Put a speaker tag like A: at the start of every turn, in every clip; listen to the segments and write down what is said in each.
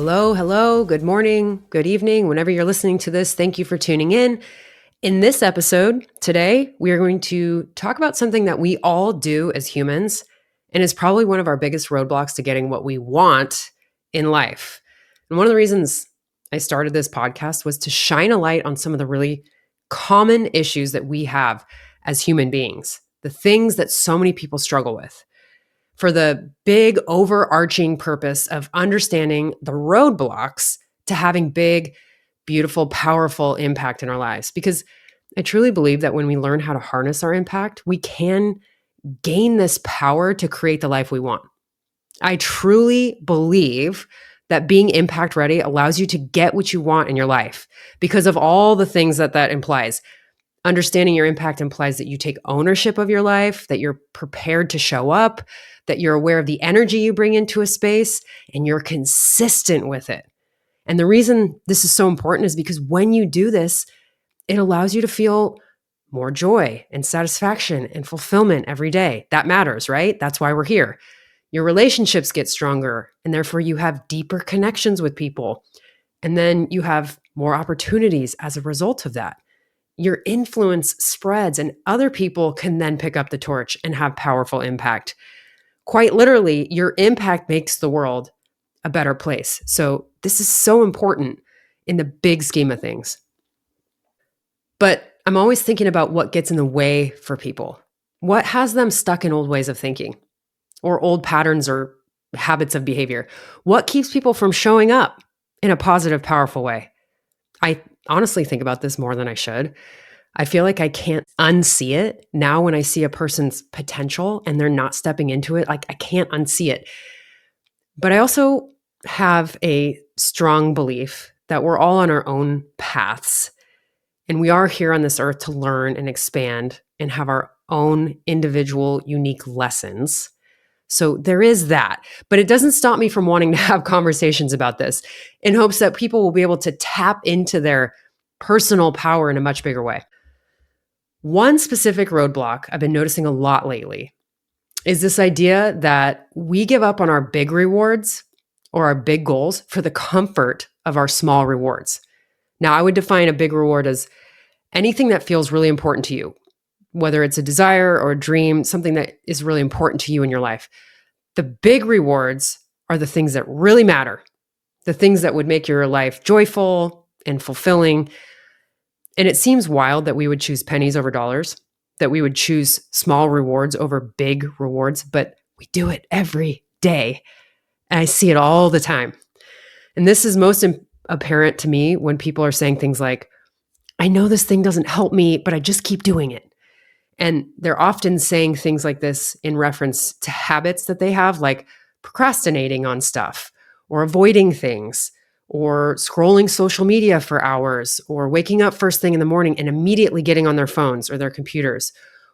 A: Hello, good morning, good evening, whenever you're listening to this. Thank you for tuning in. In this episode today, we are going to talk about something that we all do as humans and is probably one of our biggest roadblocks to getting what we want in life. And one of the reasons I started this podcast was to shine a light on some of the really common issues that we have as human beings, the things that so many people struggle with, for the big overarching purpose of understanding the roadblocks to having big, beautiful, powerful impact in our lives. Because I truly believe that when we learn how to harness our impact, we can gain this power to create the life we want. I truly believe that being impact ready allows you to get what you want in your life because of all the things that implies. Understanding your impact implies that you take ownership of your life, that you're prepared to show up, that you're aware of the energy you bring into a space, and you're consistent with it. And the reason this is so important is because when you do this, it allows you to feel more joy and satisfaction and fulfillment every day. That matters, right? That's why we're here. Your relationships get stronger, and therefore you have deeper connections with people. And then you have more opportunities as a result of that. Your influence spreads, and other people can then pick up the torch and have powerful impact. Quite literally, your impact makes the world a better place. So this is so important in the big scheme of things. But I'm always thinking about what gets in the way for people. What has them stuck in old ways of thinking or old patterns or habits of behavior? What keeps people from showing up in a positive, powerful way? I honestly think about this more than I should. I feel like I can't unsee it now when I see a person's potential and they're not stepping into it. Like I can't unsee it. But I also have a strong belief that we're all on our own paths and we are here on this earth to learn and expand and have our own individual unique lessons. So there is that, but it doesn't stop me from wanting to have conversations about this in hopes that people will be able to tap into their personal power in a much bigger way. One specific roadblock I've been noticing a lot lately is this idea that we give up on our big rewards or our big goals for the comfort of our small rewards. Now, I would define a big reward as anything that feels really important to you, whether it's a desire or a dream, something that is really important to you in your life. The big rewards are the things that really matter, the things that would make your life joyful and fulfilling. And it seems wild that we would choose pennies over dollars, that we would choose small rewards over big rewards, but we do it every day. And I see it all the time. And this is most apparent to me when people are saying things like, I know this thing doesn't help me, but I just keep doing it. And they're often saying things like this in reference to habits that they have, like procrastinating on stuff or avoiding things or scrolling social media for hours or waking up first thing in the morning and immediately getting on their phones or their computers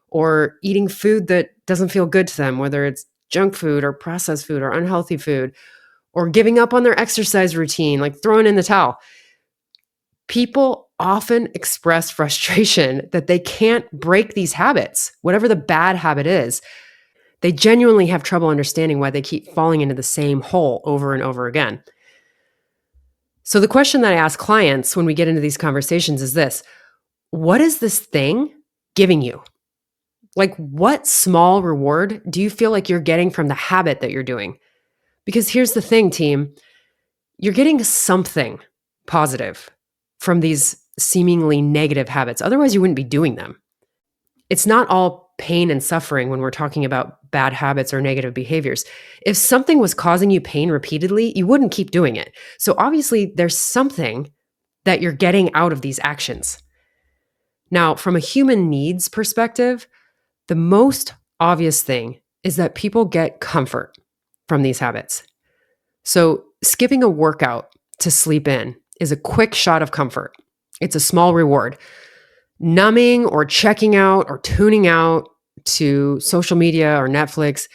A: or eating food that doesn't feel good to them, whether it's junk food or processed food or unhealthy food, or giving up on their exercise routine, like throwing in the towel. People often express frustration that they can't break these habits, whatever the bad habit is. They genuinely have trouble understanding why they keep falling into the same hole over and over again. So the question that I ask clients when we get into these conversations is this: what is this thing giving you? Like, what small reward do you feel like you're getting from the habit that you're doing? Because here's the thing, team, you're getting something positive from these seemingly negative habits. Otherwise, you wouldn't be doing them. It's not all pain and suffering when we're talking about bad habits or negative behaviors. If something was causing you pain repeatedly, you wouldn't keep doing it. So obviously, there's something that you're getting out of these actions. Now, from a human needs perspective, the most obvious thing is that people get comfort from these habits. So skipping a workout to sleep in is a quick shot of comfort. It's a small reward. Numbing or checking out or tuning out to social media or Netflix,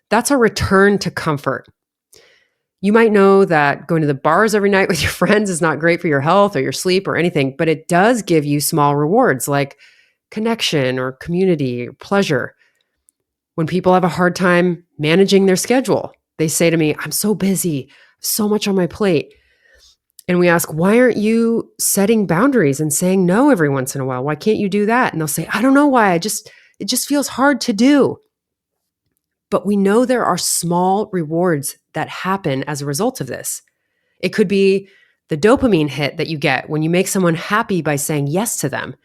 A: that's a return to comfort. You might know that going to the bars every night with your friends is not great for your health or your sleep or anything, but it does give you small rewards like connection or community or pleasure. When people have a hard time managing their schedule, they say to me, I'm so busy, so much on my plate. And we ask, why aren't you setting boundaries and saying no every once in a while? Why can't you do that? And they'll say, I don't know why. It just feels hard to do. But we know there are small rewards that happen as a result of this. It could be the dopamine hit that you get when you make someone happy by saying yes to them.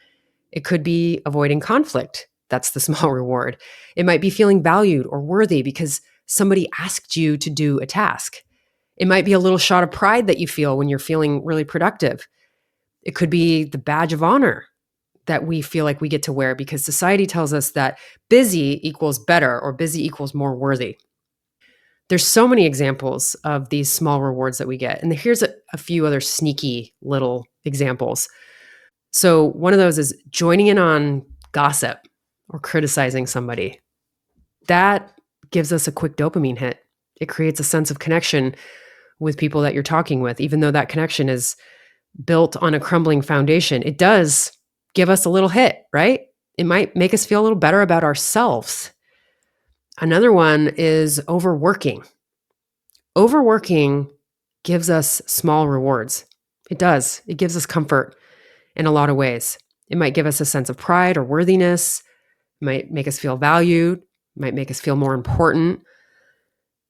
A: It could be avoiding conflict. That's the small reward. It might be feeling valued or worthy because somebody asked you to do a task. It might be a little shot of pride that you feel when you're feeling really productive. It could be the badge of honor that we feel like we get to wear because society tells us that busy equals better or busy equals more worthy. There's so many examples of these small rewards that we get. And here's a few other sneaky little examples. So one of those is joining in on gossip or criticizing somebody. That gives us a quick dopamine hit. It creates a sense of connection with people that you're talking with, even though that connection is built on a crumbling foundation. It does give us a little hit, right? It might make us feel a little better about ourselves. Another one is overworking. Overworking gives us small rewards. It does. It gives us comfort in a lot of ways. It might give us a sense of pride or worthiness. It might make us feel valued. It might make us feel more important.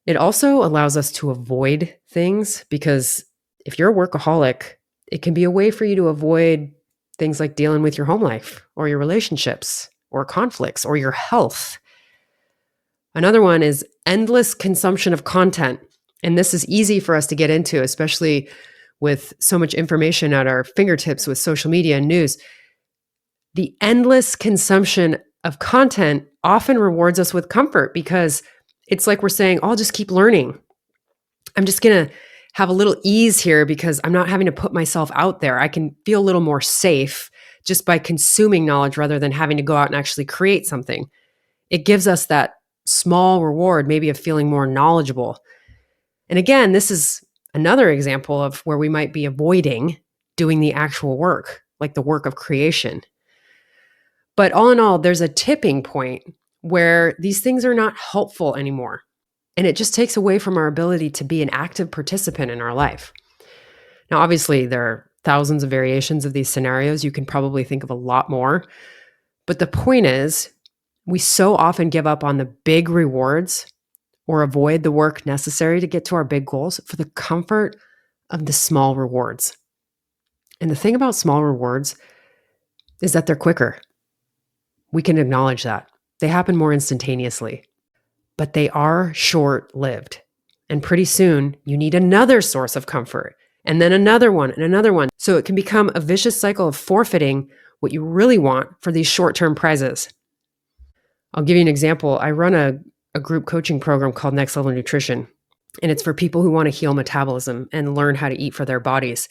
A: It also allows us to avoid things because if you're a workaholic, it can be a way for you to avoid things like dealing with your home life or your relationships or conflicts or your health. Another one is endless consumption of content. And this is easy for us to get into, especially with so much information at our fingertips with social media and news. The endless consumption of content often rewards us with comfort because it's like we're saying, oh, I'll just keep learning. I'm just going to have a little ease here because I'm not having to put myself out there. I can feel a little more safe just by consuming knowledge rather than having to go out and actually create something. It gives us that small reward, maybe of feeling more knowledgeable. And again, this is another example of where we might be avoiding doing the actual work, like the work of creation. But all in all, there's a tipping point where these things are not helpful anymore. And it just takes away from our ability to be an active participant in our life. Now, obviously, there are thousands of variations of these scenarios. You can probably think of a lot more. But the point is, we so often give up on the big rewards or avoid the work necessary to get to our big goals for the comfort of the small rewards. And the thing about small rewards is that they're quicker. We can acknowledge that. They happen more instantaneously, but they are short-lived. And pretty soon, you need another source of comfort, and then another one, and another one. So it can become a vicious cycle of forfeiting what you really want for these short-term prizes. I'll give you an example. I run a group coaching program called Next Level Nutrition, and it's for people who want to heal metabolism and learn how to eat for their bodies.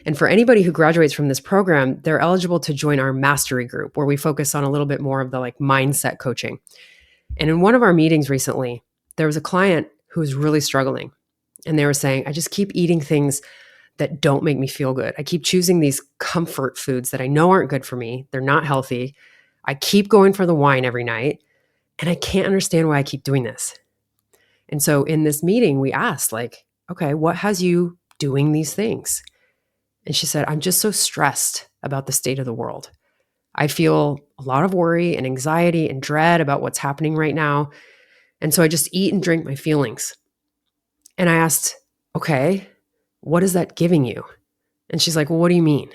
A: And for anybody who graduates from this program, they're eligible to join our mastery group where we focus on a little bit more of the mindset coaching. And in one of our meetings recently, there was a client who was really struggling. And they were saying, I just keep eating things that don't make me feel good. I keep choosing these comfort foods that I know aren't good for me. They're not healthy. I keep going for the wine every night. And I can't understand why I keep doing this. And so in this meeting, we asked okay, what has you doing these things? And she said, I'm just so stressed about the state of the world. I feel a lot of worry and anxiety and dread about what's happening right now. And so I just eat and drink my feelings. And I asked, okay, what is that giving you? And she's like, well, what do you mean?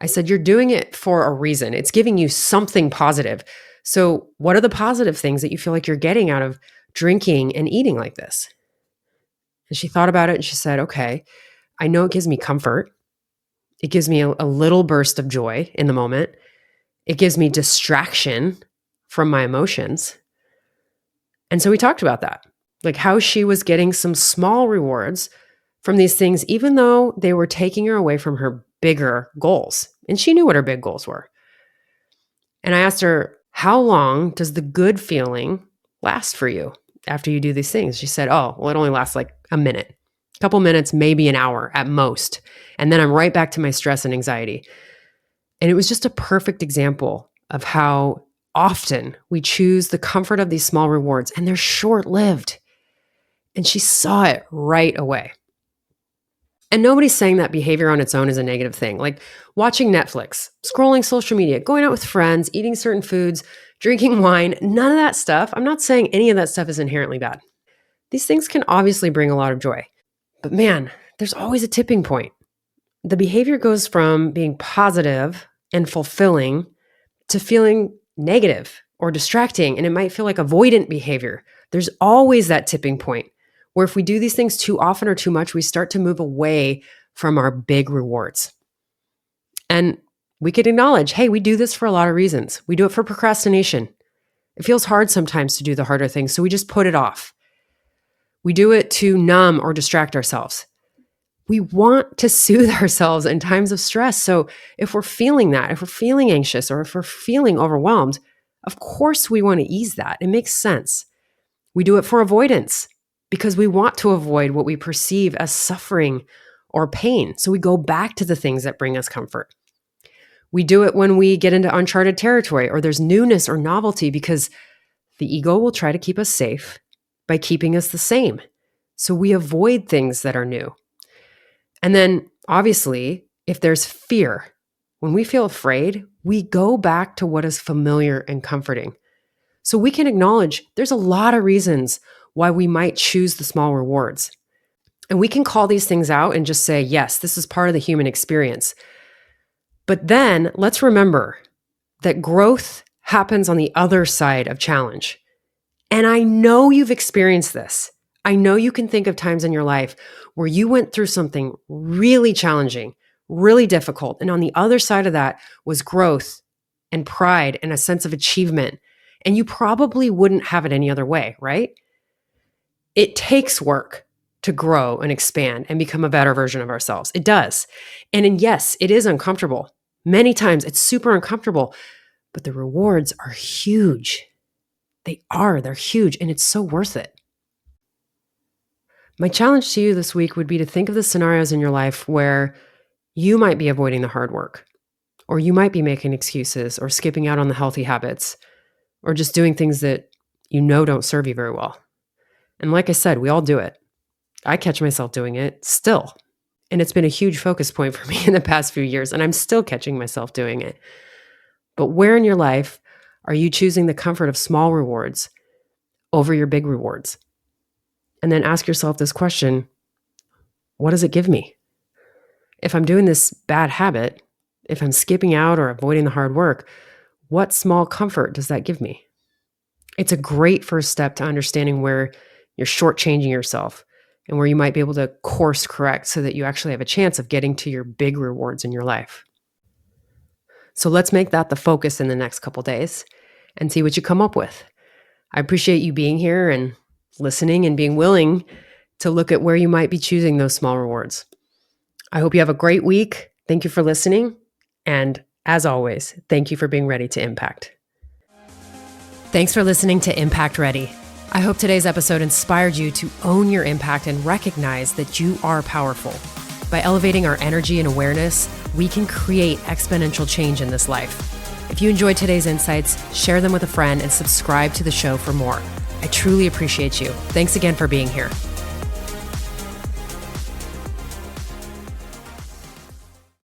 A: I said, you're doing it for a reason. It's giving you something positive. So what are the positive things that you feel like you're getting out of drinking and eating like this? And she thought about it and she said, okay, I know it gives me comfort. It gives me a little burst of joy in the moment. It gives me distraction from my emotions. And so we talked about that, how she was getting some small rewards from these things, even though they were taking her away from her bigger goals. And she knew what her big goals were. And I asked her, how long does the good feeling last for you after you do these things? She said, oh, well, it only lasts a minute, a couple minutes, maybe an hour at most. And then I'm right back to my stress and anxiety. And it was just a perfect example of how often we choose the comfort of these small rewards and they're short-lived. And she saw it right away. And nobody's saying that behavior on its own is a negative thing. Like watching Netflix, scrolling social media, going out with friends, eating certain foods, drinking wine, none of that stuff. I'm not saying any of that stuff is inherently bad. These things can obviously bring a lot of joy. But man, there's always a tipping point. The behavior goes from being positive and fulfilling to feeling negative or distracting, and it might feel like avoidant behavior. There's always that tipping point where if we do these things too often or too much, we start to move away from our big rewards. And we could acknowledge, hey, we do this for a lot of reasons. We do it for procrastination. It feels hard sometimes to do the harder things, so we just put it off. We do it to numb or distract ourselves. We want to soothe ourselves in times of stress. So if we're feeling that, if we're feeling anxious, or if we're feeling overwhelmed, of course we want to ease that. It makes sense. We do it for avoidance because we want to avoid what we perceive as suffering or pain. So we go back to the things that bring us comfort. We do it when we get into uncharted territory or there's newness or novelty because the ego will try to keep us safe by keeping us the same. So we avoid things that are new. And then obviously, if there's fear, when we feel afraid, we go back to what is familiar and comforting. So we can acknowledge there's a lot of reasons why we might choose the small rewards. And we can call these things out and just say, yes, this is part of the human experience. But then let's remember that growth happens on the other side of challenge. And I know you've experienced this. I know you can think of times in your life where you went through something really challenging, really difficult. And on the other side of that was growth and pride and a sense of achievement. And you probably wouldn't have it any other way, right? It takes work to grow and expand and become a better version of ourselves. It does. And yes, it is uncomfortable. Many times it's super uncomfortable, but the rewards are huge. They're huge, and it's so worth it. My challenge to you this week would be to think of the scenarios in your life where you might be avoiding the hard work, or you might be making excuses or skipping out on the healthy habits, or just doing things that you know don't serve you very well. And like I said, we all do it. I catch myself doing it still. And it's been a huge focus point for me in the past few years, and I'm still catching myself doing it. But where in your life are you choosing the comfort of small rewards over your big rewards? And then ask yourself this question, what does it give me? If I'm doing this bad habit, if I'm skipping out or avoiding the hard work, what small comfort does that give me? It's a great first step to understanding where you're shortchanging yourself and where you might be able to course correct so that you actually have a chance of getting to your big rewards in your life. So let's make that the focus in the next couple days and see what you come up with. I appreciate you being here and listening and being willing to look at where you might be choosing those small rewards. I hope you have a great week. Thank you for listening. And as always, thank you for being ready to impact. Thanks for listening to Impact Ready. I hope today's episode inspired you to own your impact and recognize that you are powerful. By elevating our energy and awareness, we can create exponential change in this life. If you enjoyed today's insights, share them with a friend and subscribe to the show for more. I truly appreciate you. Thanks again for being here.